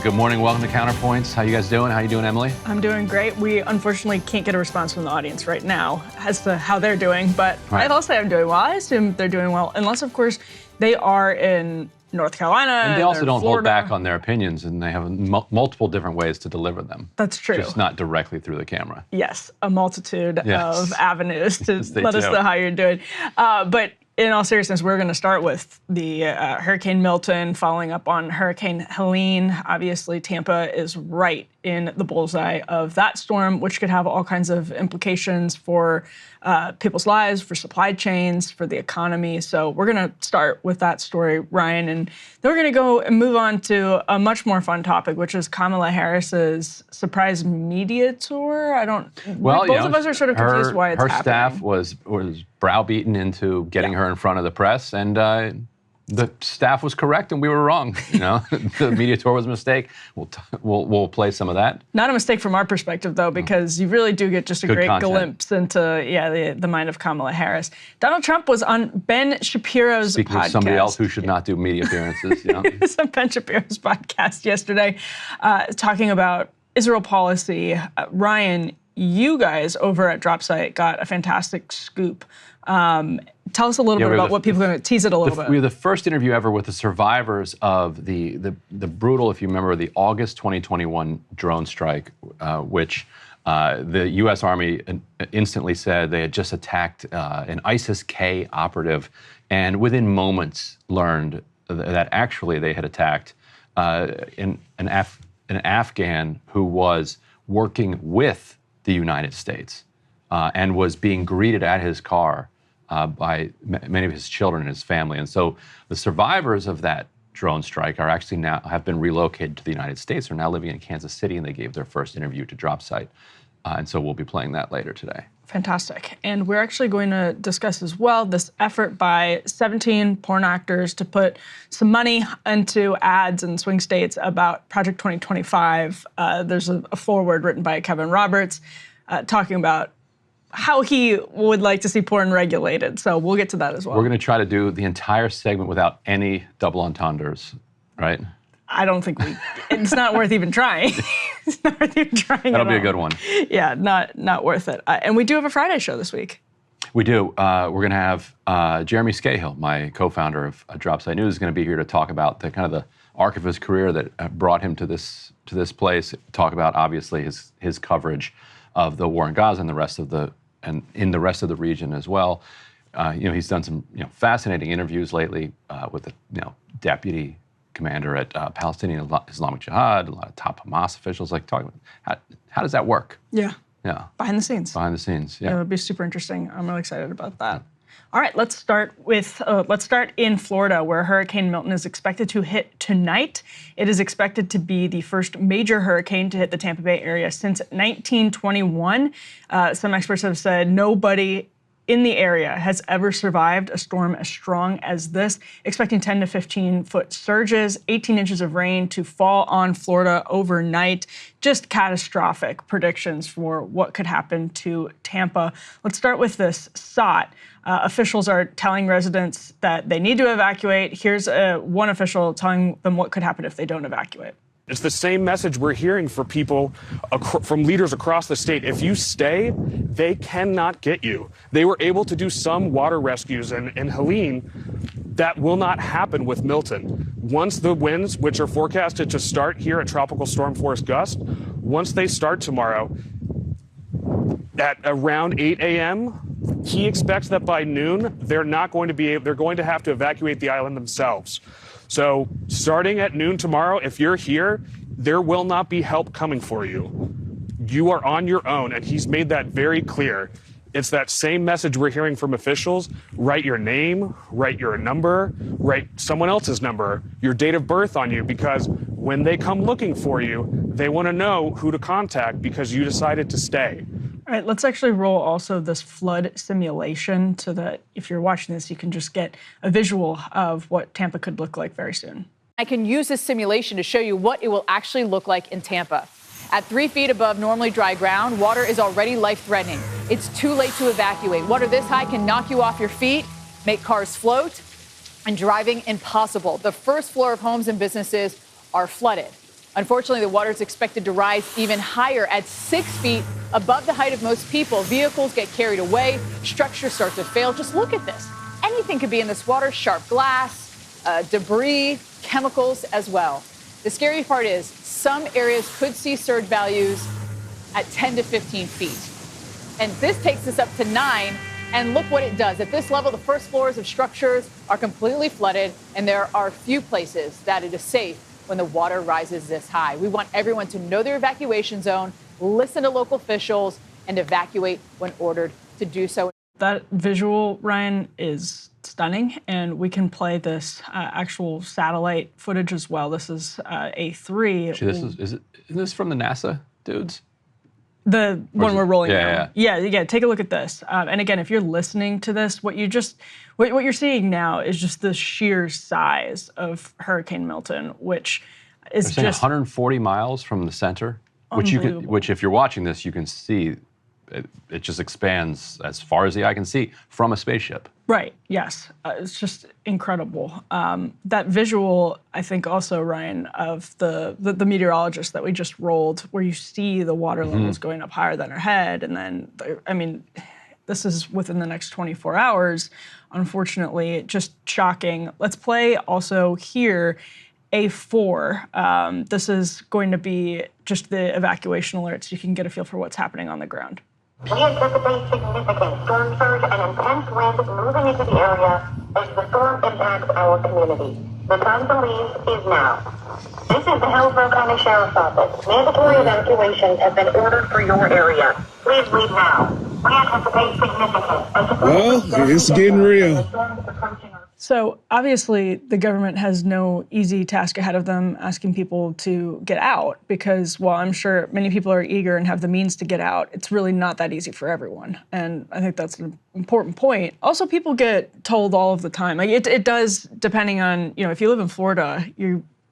Good morning. Welcome to Counterpoints. How you guys doing? How you doing, Emily? I'm doing great. We unfortunately can't get a response from the audience right now as to how they're doing, but right. I'll say I'm doing well. I assume they're doing well, unless, of course, they are in North Carolina. And they also don't Florida. hold back on their opinions, and they have multiple different ways to deliver them. That's true. Just not directly through the camera. Yes, a multitude of avenues to let us know how you're doing. But in all seriousness, we're going to start with the Hurricane Milton, following up on Hurricane Helene. Obviously, Tampa is right in the bullseye of that storm, which could have all kinds of implications for people's lives, for supply chains, for the economy. So we're going to start with that story, Ryan, and then we're going to go and move on to a much more fun topic, which is Kamala Harris's surprise media tour. Both of us are sort of confused why it's happening. Her staff was browbeaten into getting her in front of the press, and the staff was correct and we were wrong. The media tour was a mistake. We'll play some of that. Not a mistake from our perspective, though, because you really do get just a great glimpse into the mind of Kamala Harris. Donald Trump was on Ben Shapiro's Speaking podcast. Of somebody else who should not do media appearances. He was on Ben Shapiro's podcast yesterday, talking about Israel policy. Ryan, you guys over at DropSite got a fantastic scoop. Tell us a little bit about what people are going to tease it a little bit. We were the first interview ever with the survivors of the brutal, if you remember, the August 2021 drone strike, which the U.S. Army instantly said they had just attacked an ISIS-K operative, and within moments learned that actually they had attacked an Afghan who was working with the United States and was being greeted at his car by many of his children and his family. And so the survivors of that drone strike are actually now have been relocated to the United States, are now living in Kansas City, and they gave their first interview to DropSite. And so we'll be playing that later today. Fantastic. And we're actually going to discuss as well this effort by 17 porn actors to put some money into ads in swing states about Project 2025. There's a foreword written by Kevin Roberts talking about how he would like to see porn regulated. So we'll get to that as well. We're going to try to do the entire segment without any double entendres, right? I don't think it's not worth even trying. It's not worth even trying. That'll be a good one. Yeah, not worth it. And we do have a Friday show this week. We do. We're going to have Jeremy Scahill, my co-founder of DropSite News, is going to be here to talk about the kind of the arc of his career that brought him to this place. Talk about obviously his coverage of the war in Gaza and in the rest of the region as well. He's done some fascinating interviews lately with the deputy commander at Palestinian Islamic Jihad, a lot of top Hamas officials, talking about how does that work? Yeah. Yeah. Behind the scenes. Yeah. It would be super interesting. I'm really excited about that. All right, let's start in Florida, where Hurricane Milton is expected to hit tonight. It is expected to be the first major hurricane to hit the Tampa Bay area since 1921. Some experts have said nobody in the area has ever survived a storm as strong as this, expecting 10 to 15-foot surges, 18 inches of rain to fall on Florida overnight. Just catastrophic predictions for what could happen to Tampa. Let's start with this SOT. Officials are telling residents that they need to evacuate. Here's one official telling them what could happen if they don't evacuate. It's the same message we're hearing for people from leaders across the state. If you stay, they cannot get you. They were able to do some water rescues in Helene. That will not happen with Milton. Once the winds, which are forecasted to start here at tropical storm force gust, once they start tomorrow at around 8 a.m., he expects that by noon, they're going to have to evacuate the island themselves. So starting at noon tomorrow, if you're here, there will not be help coming for you. You are on your own, and he's made that very clear. It's that same message we're hearing from officials. Write your name, write your number, write someone else's number, your date of birth on you, because when they come looking for you, they want to know who to contact because you decided to stay. All right, let's actually roll also this flood simulation so that if you're watching this, you can just get a visual of what Tampa could look like very soon. I can use this simulation to show you what it will actually look like in Tampa. At 3 feet above normally dry ground, water is already life-threatening. It's too late to evacuate. Water this high can knock you off your feet, make cars float, and driving impossible. The first floor of homes and businesses are flooded. Unfortunately, the water is expected to rise even higher at 6 feet above the height of most people. Vehicles get carried away. Structures start to fail. Just look at this. Anything could be in this water, sharp glass, debris, chemicals as well. The scary part is some areas could see surge values at 10 to 15 feet. And this takes us up to 9. And look what it does. At this level, the first floors of structures are completely flooded, and there are few places that it is safe when the water rises this high. We want everyone to know their evacuation zone, listen to local officials, and evacuate when ordered to do so. That visual, Ryan, is stunning, and we can play this actual satellite footage as well. This is A3. Actually, isn't this from the NASA dudes? The one we're rolling now. Yeah. Take a look at this. And again, if you're listening to this, what you're seeing now is just the sheer size of Hurricane Milton, which is just 140 miles from the center, which if you're watching this, you can see it just expands as far as the eye can see from a spaceship. Right. Yes. It's just incredible. That visual, I think, also, Ryan, of the meteorologist that we just rolled, where you see the water levels going up higher than our head, and then, this is within the next 24 hours. Unfortunately, just shocking. Let's play also here A4. This is going to be just the evacuation alert, so you can get a feel for what's happening on the ground. We anticipate significant storm surge and intense wind moving into the area as the storm impacts our community. The time to leave is now. This is the Hillsborough County Sheriff's Office. Mandatory evacuations have been ordered for your area. Please leave now. We anticipate significant. Well, it's getting real. So obviously the government has no easy task ahead of them asking people to get out, because while I'm sure many people are eager and have the means to get out, it's really not that easy for everyone. And I think that's an important point. Also, people get told all of the time, like it does, depending on, if you live in Florida,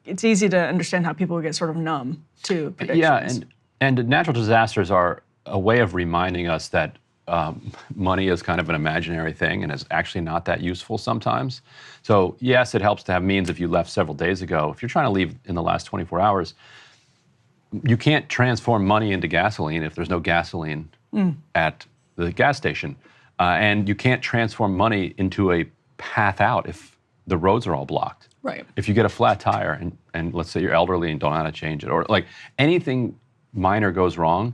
it's easy to understand how people get sort of numb to predictions. Yeah, and natural disasters are a way of reminding us that money is kind of an imaginary thing and is actually not that useful sometimes. So yes, it helps to have means if you left several days ago. If you're trying to leave in the last 24 hours, you can't transform money into gasoline if there's no gasoline at the gas station. And you can't transform money into a path out if the roads are all blocked. Right. If you get a flat tire and let's say you're elderly and don't know how to change it, or like anything minor goes wrong,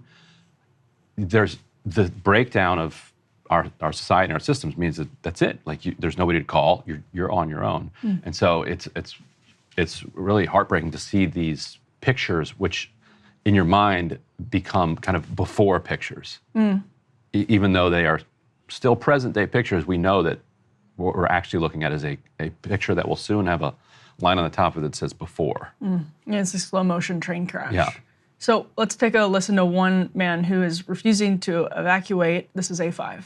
there's the breakdown of our society and our systems means that that's it. Like there's nobody to call. You're on your own, and so it's really heartbreaking to see these pictures, which in your mind become kind of before pictures. Even though they are still present day pictures, we know that what we're actually looking at is a picture that will soon have a line on the top of it that says before. Yeah, it's a slow motion train crash. Yeah. So let's take a listen to one man who is refusing to evacuate. This is A5.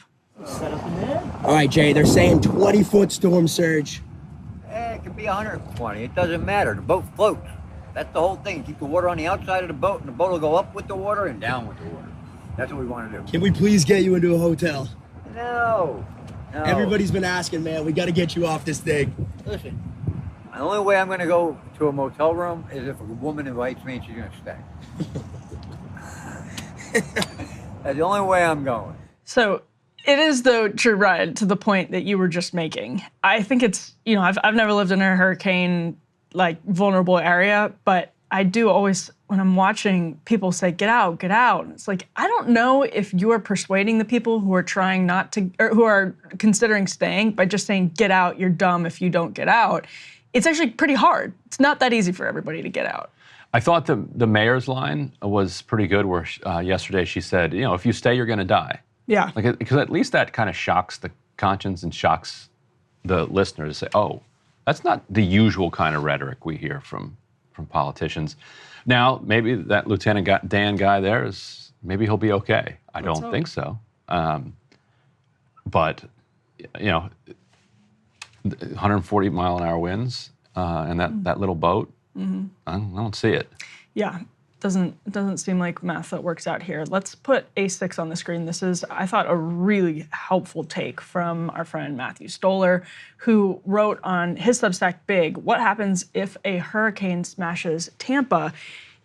All right, Jay, they're saying 20-foot storm surge. It could be 120. It doesn't matter. The boat floats. That's the whole thing. Keep the water on the outside of the boat, and the boat will go up with the water and down with the water. That's what we want to do. Can we please get you into a hotel? No. Everybody's been asking, man. We got to get you off this thing. Listen, the only way I'm going to go to a motel room is if a woman invites me and she's going to stay. That's the only way I'm going. So it is, though, true, Ryan, to the point that you were just making. I think it's, I've never lived in a hurricane, vulnerable area, but I do always, when I'm watching people say, get out, get out. It's like, I don't know if you are persuading the people who are trying not to, or who are considering staying by just saying, get out, you're dumb if you don't get out. It's actually pretty hard. It's not that easy for everybody to get out. I thought the mayor's line was pretty good, where yesterday she said, if you stay, you're going to die. Yeah. Because at least that kind of shocks the conscience and shocks the listener to say, oh, that's not the usual kind of rhetoric we hear from politicians. Now, maybe that Lieutenant Dan guy there maybe he'll be okay. I don't think so. But, 140 mile an hour winds and that little boat, I don't see it. Yeah, it doesn't seem like math that works out here. Let's put A6 on the screen. This is, I thought, a really helpful take from our friend Matthew Stoller, who wrote on his Substack Big, what happens if a hurricane smashes Tampa?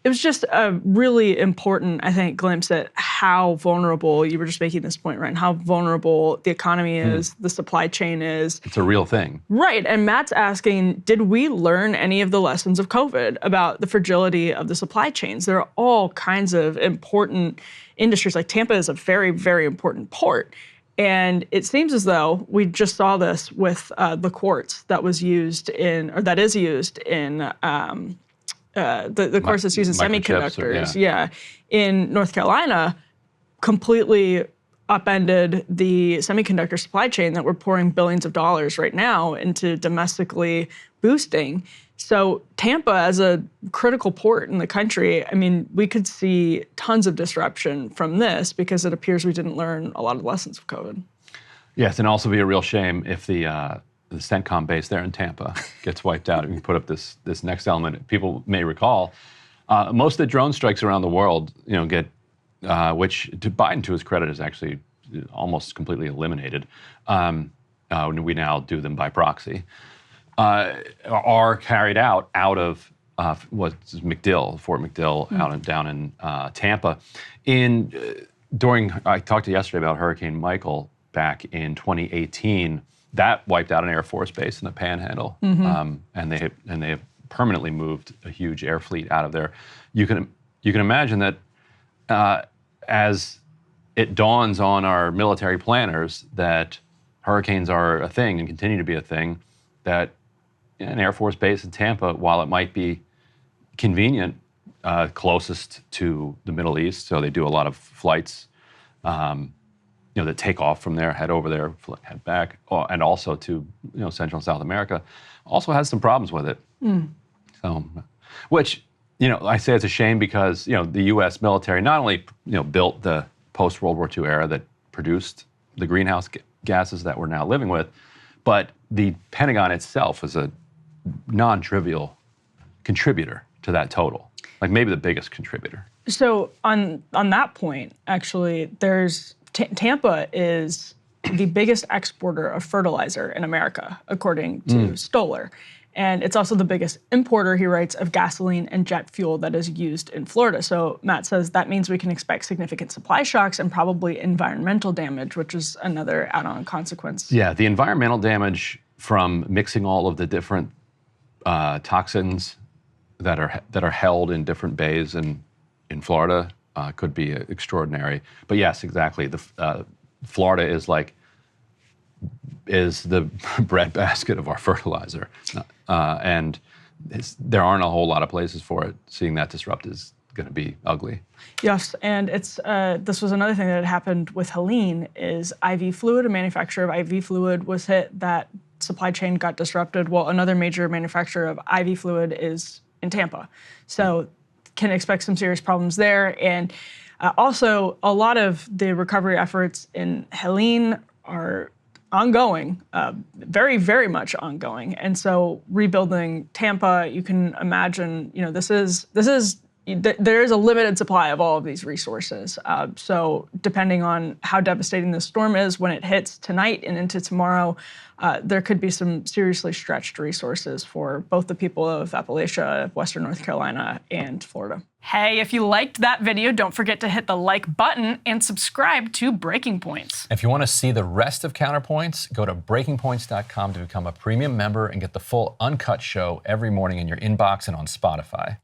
It was just a really important, I think, glimpse at how vulnerable, you were just making this point, right? How vulnerable the economy is, the supply chain is. It's a real thing. Right. And Matt's asking, did we learn any of the lessons of COVID about the fragility of the supply chains? There are all kinds of important industries. Like Tampa is a very, very important port. And it seems as though we just saw this with the quartz that was used in, or that is used in the quartz that's used in semiconductors. Yeah. In North Carolina, completely upended the semiconductor supply chain that we're pouring billions of dollars right now into domestically boosting. So Tampa, as a critical port in the country, I mean, we could see tons of disruption from this because it appears we didn't learn a lot of lessons of COVID. Yes, and also be a real shame if the CENTCOM base there in Tampa gets wiped out. And we put up this next element. People may recall, most of the drone strikes around the world, get, which to Biden, to his credit, is actually almost completely eliminated. We now do them by proxy. Are carried out of what's MacDill, Fort MacDill, down in Tampa. I talked to you yesterday about Hurricane Michael back in 2018. That wiped out an Air Force base in the Panhandle, and they have permanently moved a huge air fleet out of there. You can imagine that as it dawns on our military planners that hurricanes are a thing and continue to be a thing, that an Air Force base in Tampa, while it might be convenient, closest to the Middle East, so they do a lot of flights, that take off from there, head over there, head back, and also to Central and South America, also has some problems with it. So, which I say it's a shame because the U.S. military not only built the post-World War II era that produced the greenhouse gases that we're now living with, but the Pentagon itself is a non-trivial contributor to that total, like maybe the biggest contributor. So on that point, actually, Tampa is the biggest exporter of fertilizer in America, according to Stoller. And it's also the biggest importer, he writes, of gasoline and jet fuel that is used in Florida. So Matt says that means we can expect significant supply shocks and probably environmental damage, which is another add-on consequence. Yeah, the environmental damage from mixing all of the different toxins that are held in different bays in Florida could be extraordinary. But yes, exactly. Florida is the breadbasket of our fertilizer, and there aren't a whole lot of places for it. Seeing that disrupt is going to be ugly. Yes, and this was another thing that had happened with Helene is IV fluid. A manufacturer of IV fluid was hit. That supply chain got disrupted. Well, another major manufacturer of IV fluid is in Tampa, so can expect some serious problems there. And also, a lot of the recovery efforts in Helene are ongoing, very, very much ongoing. And so rebuilding Tampa, you can imagine, there is a limited supply of all of these resources. So depending on how devastating the storm is, when it hits tonight and into tomorrow, there could be some seriously stretched resources for both the people of Appalachia, Western North Carolina, and Florida. Hey, if you liked that video, don't forget to hit the like button and subscribe to Breaking Points. If you want to see the rest of Counterpoints, go to breakingpoints.com to become a premium member and get the full uncut show every morning in your inbox and on Spotify.